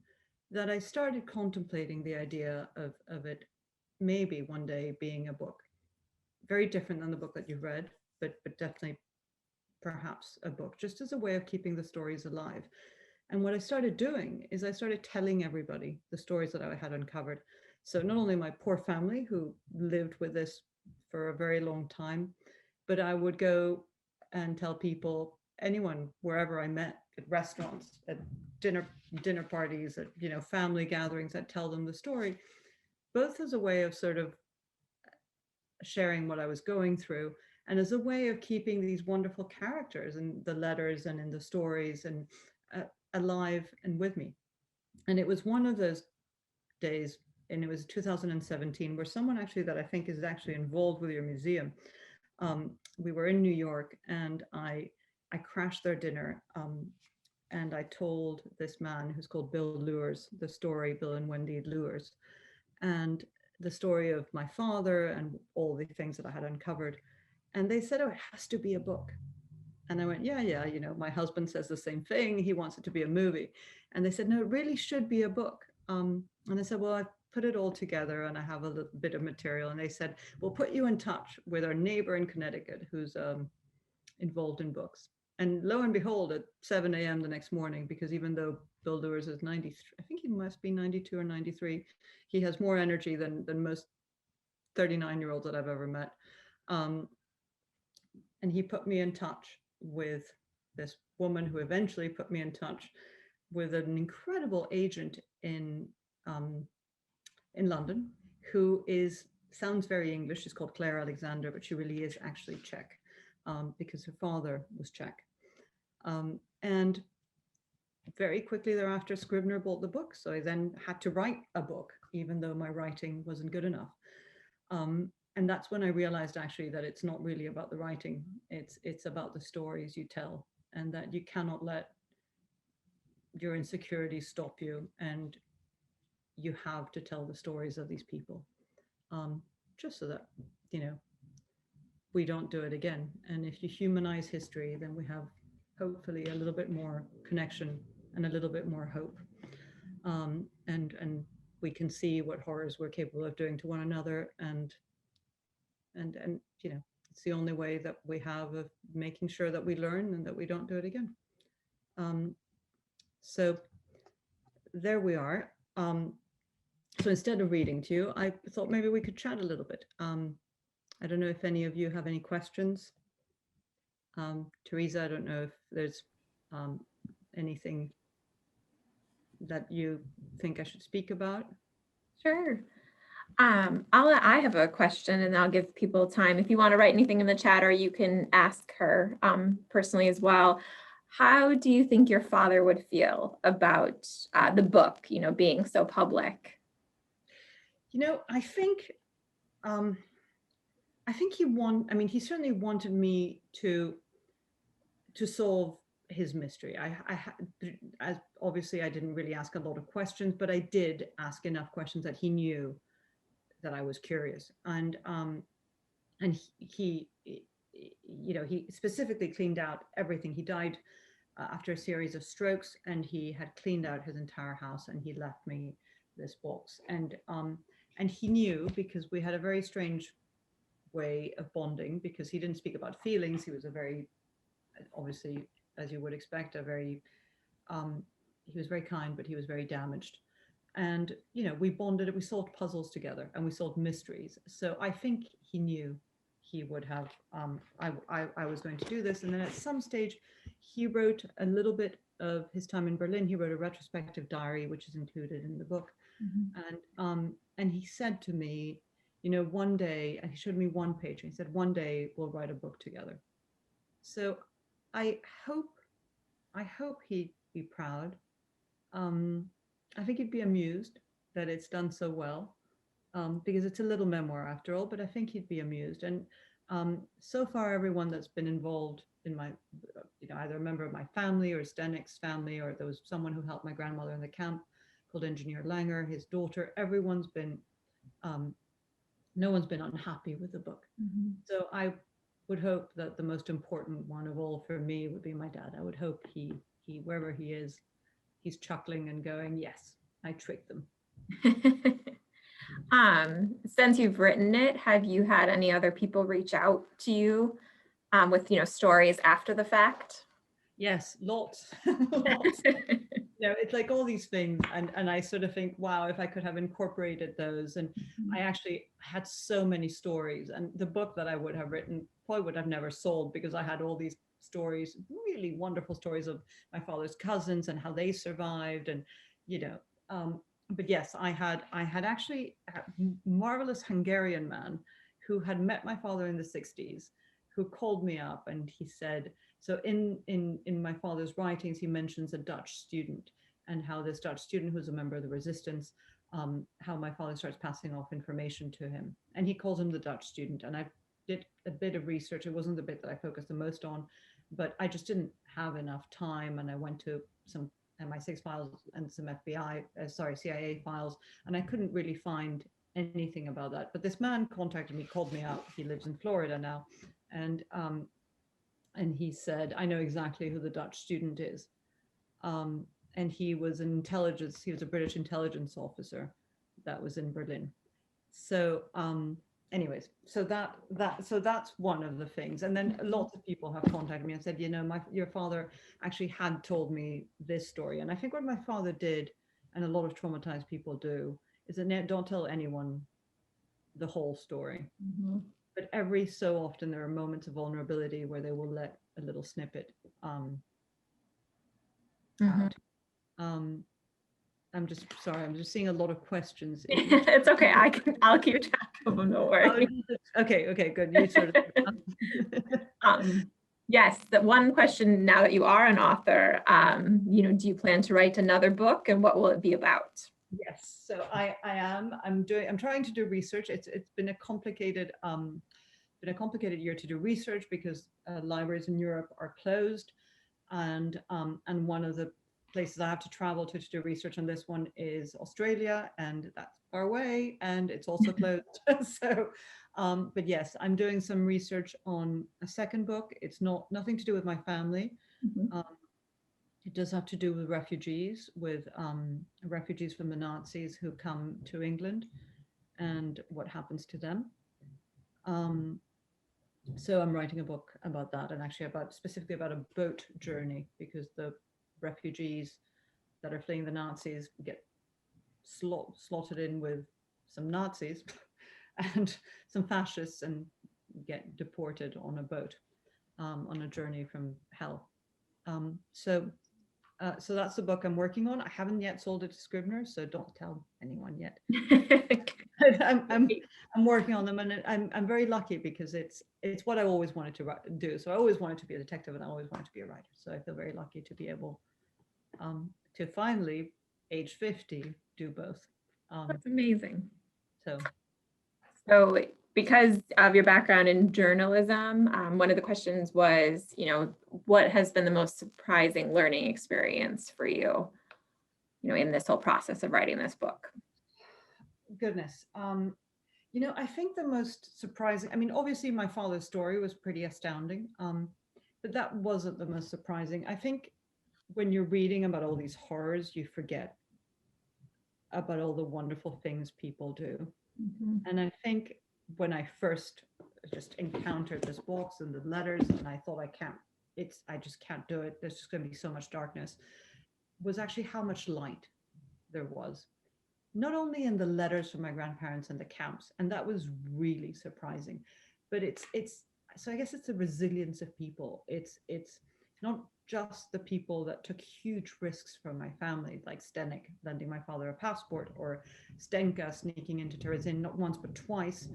that I started contemplating the idea of it maybe one day being a book. Very different than the book that you've read, but definitely perhaps a book, just as a way of keeping the stories alive. And what I started doing is I started telling everybody the stories that I had uncovered. So not only my poor family who lived with this for a very long time, but I would go and tell people, anyone, wherever I met, at restaurants, at dinner parties, at family gatherings, I'd tell them the story, both as a way of sort of sharing what I was going through, and as a way of keeping these wonderful characters in the letters and in the stories and alive and with me. And it was one of those days, and it was 2017, where someone actually that I think is actually involved with your museum, we were in New York, and I crashed their dinner, and I told this man who's called Bill Lures the story, Bill and Wendy Lures, and the story of my father and all the things that I had uncovered. And they said, oh, it has to be a book. And I went, yeah, my husband says the same thing. He wants it to be a movie. And they said, no, it really should be a book. And I said, well, I put it all together and I have a little bit of material. And they said, we'll put you in touch with our neighbor in Connecticut who's involved in books. And lo and behold, at 7 a.m. the next morning, because even though Bill Lures is 93, I think he must be 92 or 93, he has more energy than most 39-year-olds that I've ever met. And he put me in touch with this woman who eventually put me in touch with an incredible agent in London, who sounds very English. She's called Claire Alexander, but she really is actually Czech, because her father was Czech. And very quickly thereafter, Scribner bought the book. So I then had to write a book, even though my writing wasn't good enough. And that's when I realized actually that it's not really about the writing. It's about the stories you tell, and that you cannot let your insecurities stop you, and you have to tell the stories of these people, just so that, we don't do it again. And if you humanize history, then we have hopefully a little bit more connection and a little bit more hope. And we can see what horrors we're capable of doing to one another, and it's the only way that we have of making sure that we learn and that we don't do it again. So there we are. So instead of reading to you, I thought maybe we could chat a little bit. I don't know if any of you have any questions. Teresa, I don't know if there's anything that you think I should speak about. Sure. I have a question, and I'll give people time. If you want to write anything in the chat, or you can ask her personally as well. How do you think your father would feel about the book, being so public? I think he certainly wanted me to solve his mystery. As obviously I didn't really ask a lot of questions, but I did ask enough questions that he knew that I was curious. And he specifically cleaned out everything. He died after a series of strokes, and he had cleaned out his entire house, and he left me this box. And he knew, because we had a very strange way of bonding, because he didn't speak about feelings. He was a very, obviously, as you would expect, he was very kind, but he was very damaged. And, we bonded, we solved puzzles together, and we solved mysteries. So I think he knew he would have, I was going to do this. And then at some stage, he wrote a little bit of his time in Berlin. He wrote a retrospective diary, which is included in the book. Mm-hmm. And he said to me, one day, and he showed me one page, and he said, one day we'll write a book together. So I hope he'd be proud. I think he'd be amused that it's done so well, because it's a little memoir after all, but I think he'd be amused. And so far, everyone that's been involved in my, either a member of my family or Stenek's family, or there was someone who helped my grandmother in the camp called Engineer Langer, his daughter, everyone's been, no one's been unhappy with the book. Mm-hmm. So I would hope that the most important one of all for me would be my dad. I would hope he wherever he is, he's chuckling and going, yes, I tricked them. Since you've written it, have you had any other people reach out to you with, stories after the fact? Yes, lots. Lots. It's like all these things, and I sort of think, wow, if I could have incorporated those. And I actually had so many stories, and the book that I would have written probably would have never sold, because I had all these stories, really wonderful stories of my father's cousins and how they survived. And you know but yes, I had actually a marvelous Hungarian man who had met my father in the 60s, who called me up, and he said, so in my father's writings, he mentions a Dutch student, and how this Dutch student, who's a member of the resistance, how my father starts passing off information to him. And he calls him the Dutch student. And I did a bit of research. It wasn't the bit that I focused the most on, but I just didn't have enough time. And I went to some MI6 files and some CIA files, and I couldn't really find anything about that. But this man contacted me, called me up. He lives in Florida now. And he said, I know exactly who the Dutch student is. And he was a British intelligence officer that was in Berlin. So anyways, so that's one of the things. And then lots of people have contacted me and said, your father actually had told me this story. And I think what my father did, and a lot of traumatized people do, is that don't tell anyone the whole story. Mm-hmm. But every so often there are moments of vulnerability where they will let a little snippet out. I'm just sorry, I'm just seeing a lot of questions. It's okay. I'll keep track of them. Don't worry. Okay, good. You sort of. Yes, the one question, now that you are an author, do you plan to write another book, and what will it be about? Yes, so I am. I'm trying to do research. It's been a complicated year to do research, because libraries in Europe are closed, and one of the places I have to travel to do research on this one is Australia, and that's far away, and it's also closed. So, but yes, I'm doing some research on a second book. It's nothing to do with my family. Mm-hmm. It does have to do with refugees from the Nazis who come to England, and what happens to them. So I'm writing a book about that, and actually specifically about a boat journey, because the refugees that are fleeing the Nazis get slotted in with some Nazis and some fascists, and get deported on a boat, on a journey from hell. So that's the book I'm working on. I haven't yet sold it to Scribner, so don't tell anyone yet. I'm working on them, and I'm very lucky, because it's what I always wanted to do. So I always wanted to be a detective, and I always wanted to be a writer. So I feel very lucky to be able to finally, age 50, do both. That's amazing. So because of your background in journalism, one of the questions was, what has been the most surprising learning experience for you, in this whole process of writing this book? Goodness. I think the most surprising, obviously my father's story was pretty astounding, but that wasn't the most surprising. I think when you're reading about all these horrors, you forget about all the wonderful things people do. Mm-hmm. And I think when I first just encountered this box and the letters, and I thought, I just can't do it, there's just going to be so much darkness, was actually how much light there was. Not only in the letters from my grandparents and the camps, and that was really surprising, but it's so I guess it's the resilience of people. It's not just the people that took huge risks from my family, like Stenka lending my father a passport, or Stenka sneaking into Terezin not once but twice,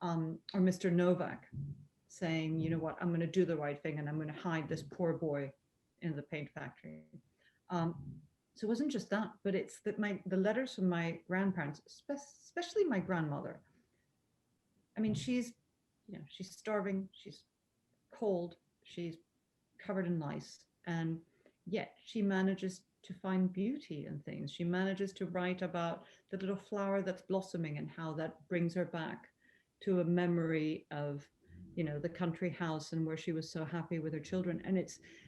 or Mr. Novak saying, you know what, I'm going to do the right thing, and I'm going to hide this poor boy in the paint factory. So it wasn't just that, but it's that the letters from my grandparents, especially my grandmother. She's starving, she's cold, she's covered in lice, and yet she manages to find beauty in things. She manages to write about the little flower that's blossoming, and how that brings her back to a memory of the country house and where she was so happy with her children. And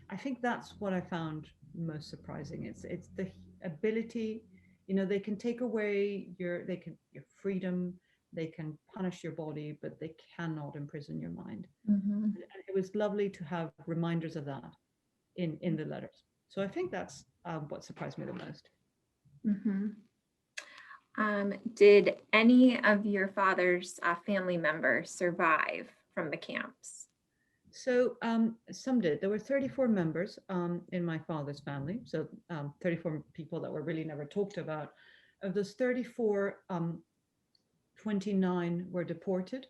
I think that's what I found most surprising. It's the ability, they can take away your freedom, they can punish your body, but they cannot imprison your mind. Mhm. And it was lovely to have reminders of that in the letters. So I think that's what surprised me the most. Mhm. Did any of your father's family members survive from the camps? So some did. There were 34 members in my father's family. So 34 people that were really never talked about. Of those 34, 29 were deported.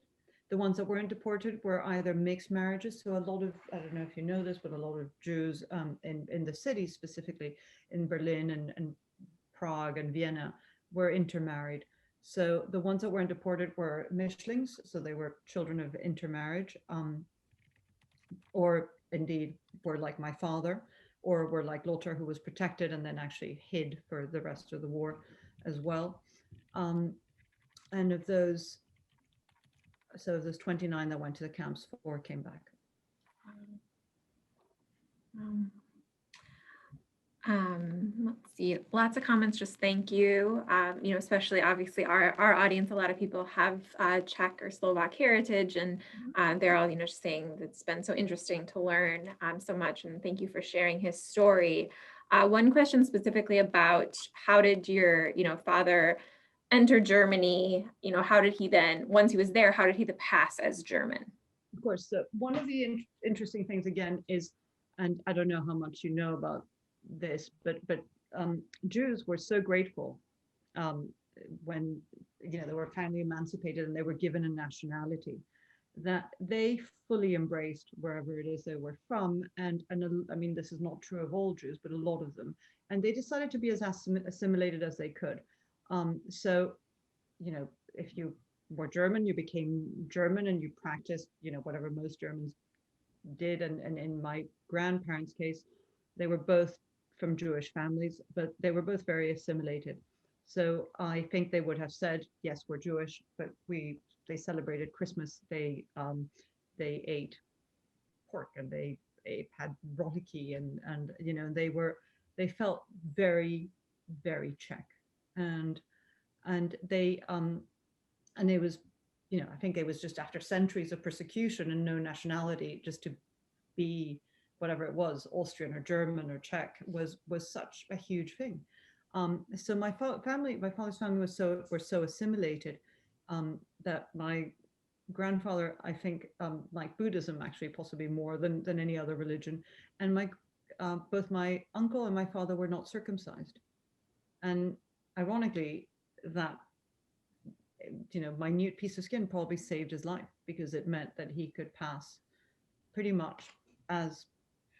The ones that weren't deported were either mixed marriages. So a lot of, I don't know if you know this, but a lot of Jews in the city, specifically in Berlin and Prague and Vienna, were intermarried. So the ones that weren't deported were Mischlings. So they were children of intermarriage. Or indeed were like my father, or were like Lothar, who was protected and then actually hid for the rest of the war as well. Um, and of those, so of those 29 that went to the camps, 4 came back. Um, let's see, lots of comments, just thank you. Especially obviously our audience, a lot of people have Czech or Slovak heritage, and they're all, just saying it's been so interesting to learn so much, and thank you for sharing his story. One question specifically about how did your, father enter Germany? How did he then, once he was there, how did he pass as German? Of course, so one of the interesting things again is, and I don't know how much you know about this, but Jews were so grateful um, when they were finally emancipated and they were given a nationality, that they fully embraced wherever it is they were from. And I mean, this is not true of all Jews, but a lot of them. And they decided to be as assimilated as they could. So, if you were German, you became German and you practiced, whatever most Germans did. And in my grandparents' case, they were both from Jewish families, but they were both very assimilated. So I think they would have said, yes, we're Jewish, but they celebrated Christmas. They ate pork and they had roliki and they felt very, very Czech. And it was, I think it was just after centuries of persecution and no nationality, just to be whatever it was, Austrian or German or Czech, was such a huge thing. So my father's family were so assimilated that my grandfather, I think, like Buddhism, actually possibly more than any other religion, and both my uncle and my father were not circumcised, and ironically, that minute piece of skin probably saved his life, because it meant that he could pass pretty much as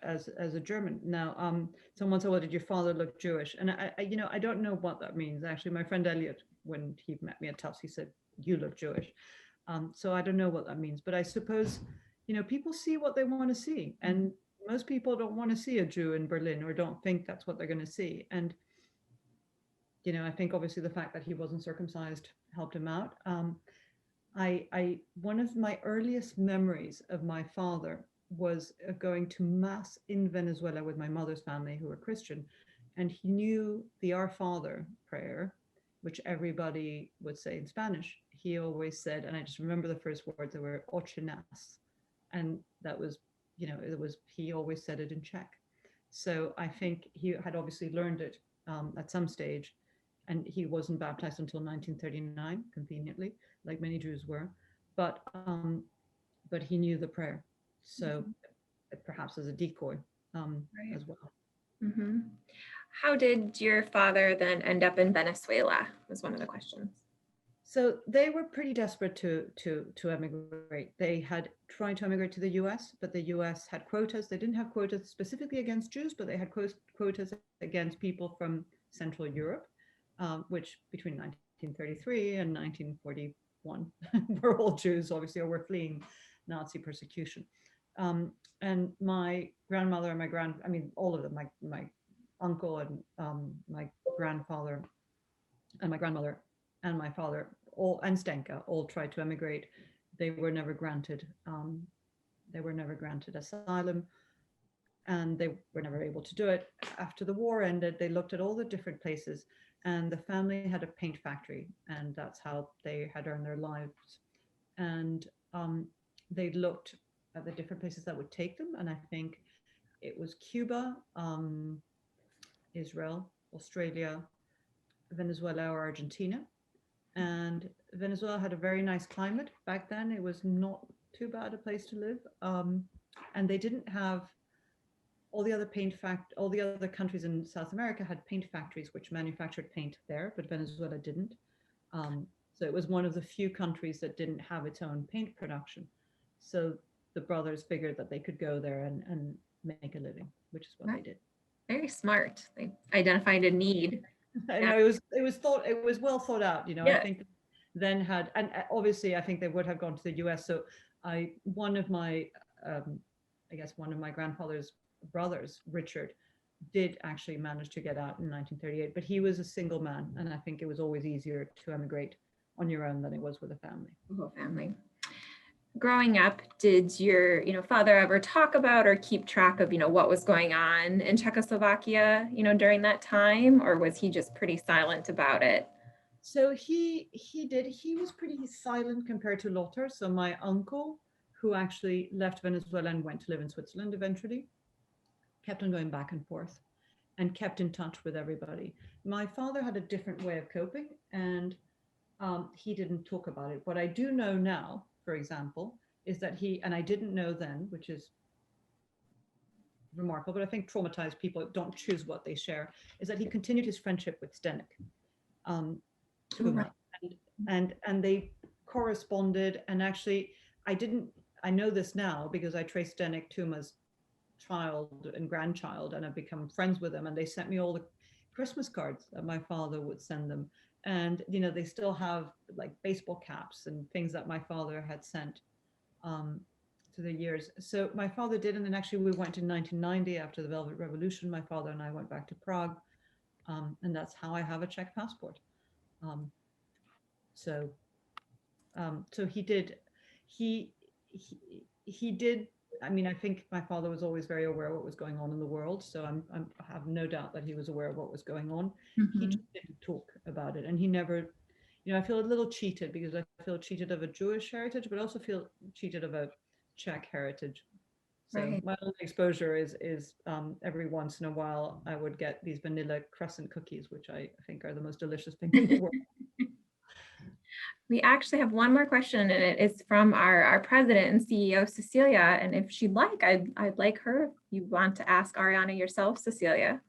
a German. Now, someone said, "Well, did your father look Jewish?" And I don't know what that means. Actually, my friend Elliot, when he met me at Tufts, he said, "You look Jewish." So I don't know what that means, but I suppose, people see what they want to see, and most people don't want to see a Jew in Berlin, or don't think that's what they're going to see. And I think obviously the fact that he wasn't circumcised helped him out. One of my earliest memories of my father was going to mass in Venezuela with my mother's family, who were Christian, and he knew the Our Father prayer, which everybody would say in Spanish. He always said, and I just remember the first words, they were "Oche nas," and that was, he always said it in Czech. So I think he had obviously learned it at some stage, and he wasn't baptized until 1939, conveniently, like many Jews were, but he knew the prayer, so perhaps as a decoy Right. as well. Mm-hmm. How did your father then end up in Venezuela? Was one of the questions. So they were pretty desperate to emigrate. They had tried to emigrate to the U.S., but the U.S. had quotas. They didn't have quotas specifically against Jews, but they had quotas against people from Central Europe, which between 1933 and 1941 were all Jews, obviously, or were fleeing Nazi persecution. And my grandmother and all of them, my uncle and my grandfather and my grandmother and my father, and Stenka, all tried to emigrate, they were never granted asylum, and they were never able to do it. After the war ended, they looked at all the different places, and the family had a paint factory, and that's how they had earned their lives. And they looked at the different places that would take them, and I think it was Cuba, Israel, Australia, Venezuela, or Argentina. And Venezuela had a very nice climate back then. It was not too bad a place to live, and they didn't have all the other countries in South America had paint factories which manufactured paint there, but Venezuela didn't. So it was one of the few countries that didn't have its own paint production. So the brothers figured that they could go there and make a living, which is what they did. Very smart. They identified a need. I know it was well thought out. You know, Yeah. I think then had, and obviously I think they would have gone to the US. So one of my grandfather's brothers, Richard, did actually manage to get out in 1938, but he was a single man, and I think it was always easier to emigrate on your own than it was with a family. The whole family. Growing up, did your father ever talk about or keep track of what was going on in Czechoslovakia during that time, or was he just pretty silent about it? So he was pretty silent compared to Lothar. So my uncle, who actually left Venezuela and went to live in Switzerland eventually, kept on going back and forth and kept in touch with everybody. My father had a different way of coping, and he didn't talk about it. What I do know now, for example, is that and I didn't know then, which is remarkable, but I think traumatized people don't choose what they share, is that he continued his friendship with Stenka. Right. And they corresponded, and actually I know this now because I traced Zdeněk Tuma's child and grandchild, and I've become friends with them, and they sent me all the Christmas cards that my father would send them, and they still have like baseball caps and things that my father had sent to the years. So my father did, and then actually we went in 1990 after the Velvet Revolution. My father and I went back to Prague, and that's how I have a Czech passport. So he did. He did. I mean, I think my father was always very aware of what was going on in the world. So I have no doubt that he was aware of what was going on. Mm-hmm. He just didn't talk about it, and he never. I feel a little cheated because I feel cheated of a Jewish heritage, but also feel cheated of a Czech heritage. So Right. my only exposure is every once in a while I would get these vanilla crescent cookies, which I think are the most delicious thing in the world. We actually have one more question, and it is from our president and CEO, Cecilia. And if she'd like, I'd like her, if you want to ask Ariana yourself, Cecilia.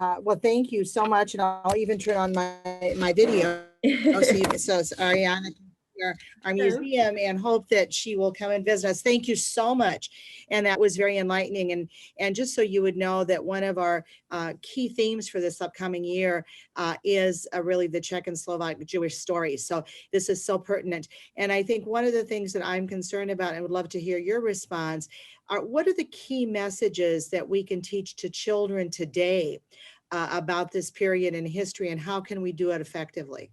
Well, thank you so much. And I'll even turn on my video so Ariana can hear our museum and hope that she will come and visit us. Thank you so much. And that was very enlightening. And just so you would know that one of our key themes for this upcoming year is really the Czech and Slovak Jewish story. So this is so pertinent. And I think one of the things that I'm concerned about, and would love to hear your response, are what are the key messages that we can teach to children today about this period in history, and how can we do it effectively?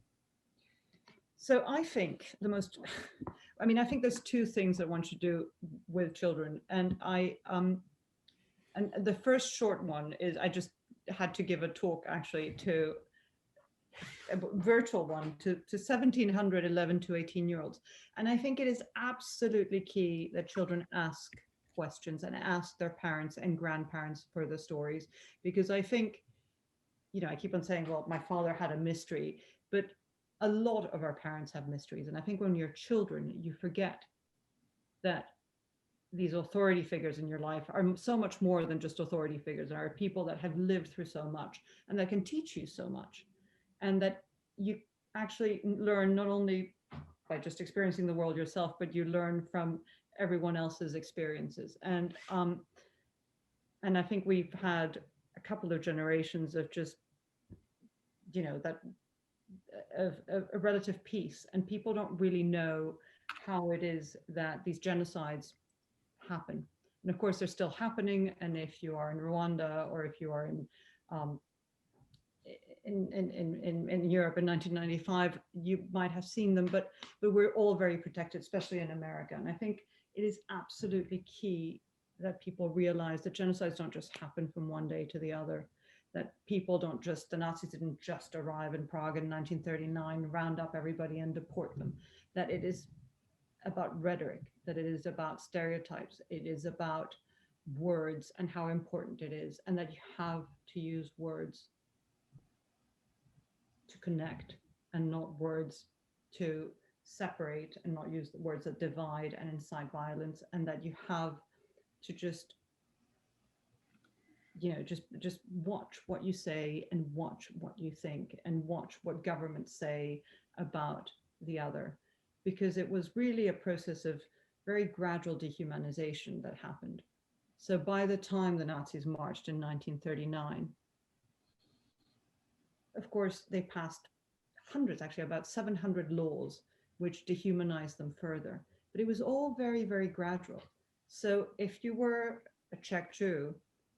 So I think I think there's two things that one should do with children. And and the first short one is I just had to give a talk actually to a virtual one to 1700 11 to 18-year-olds. And I think it is absolutely key that children ask questions and ask their parents and grandparents for the stories, because I think, I keep on saying, well, my father had a mystery, but a lot of our parents have mysteries. And I think when you're children, you forget that these authority figures in your life are so much more than just authority figures, and are people that have lived through so much and that can teach you so much, and that you actually learn not only by just experiencing the world yourself, but you learn from everyone else's experiences. And I think we've had a couple of generations of just, that of a relative peace, and people don't really know how it is that these genocides happen. And of course, they're still happening. And if you are in Rwanda, or if you are in Europe in 1995, you might have seen them, but we're all very protected, especially in America. And I think it is absolutely key that people realize that genocides don't just happen from one day to the other, that people don't just, the Nazis didn't just arrive in Prague in 1939, round up everybody and deport them, that it is about rhetoric, that it is about stereotypes, it is about words and how important it is, and that you have to use words to connect and not words to separate, and not use the words that divide and incite violence, and that you have to just, you know, just watch what you say and watch what you think and watch what governments say about the other, because it was really a process of very gradual dehumanization that happened. So by the time the Nazis marched in 1939, of course, they passed hundreds, actually about 700 laws, which dehumanized them further. But it was all very, very gradual. So if you were a Czech Jew,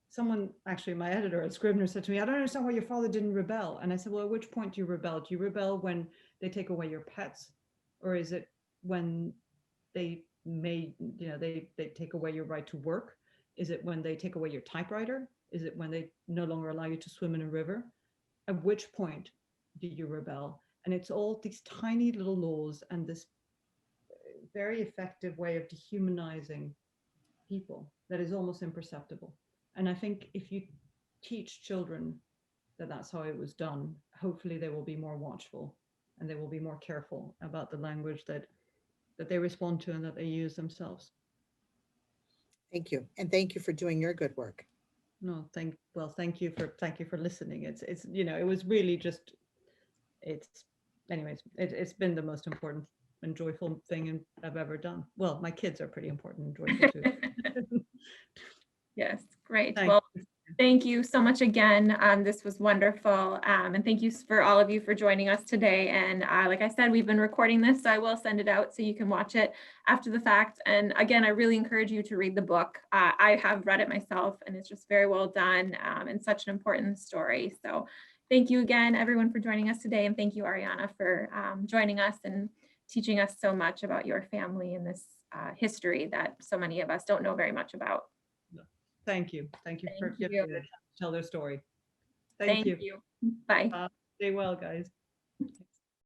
someone, actually my editor at Scribner said to me, I don't understand why your father didn't rebel. And I said, well, at which point do you rebel? Do you rebel when they take away your pets? Or is it when they take away your right to work? Is it when they take away your typewriter? Is it when they no longer allow you to swim in a river? At which point do you rebel? And it's all these tiny little laws and this very effective way of dehumanizing people that is almost imperceptible. And I think if you teach children that that's how it was done, hopefully they will be more watchful and they will be more careful about the language that they respond to and that they use themselves. Thank you. And thank you for doing your good work. No, thank you for listening. It's you know, it was really just, it's been the most important and joyful thing I've ever done. Well, my kids are pretty important and joyful too. Yes, great. Thank Well, you. thank you so much again. This was wonderful. And thank you for all of you for joining us today. And like I said, we've been recording this, so I will send it out so you can watch it after the fact. And again, I really encourage you to read the book. I have read it myself, and it's just very well done and such an important story. So thank you again, everyone, for joining us today. And thank you, Ariana, for joining us and teaching us so much about your family and this history that so many of us don't know very much about. Thank you. Thank you for Thank you. giving me the chance to tell their story. Thank you. Bye. Stay well, guys.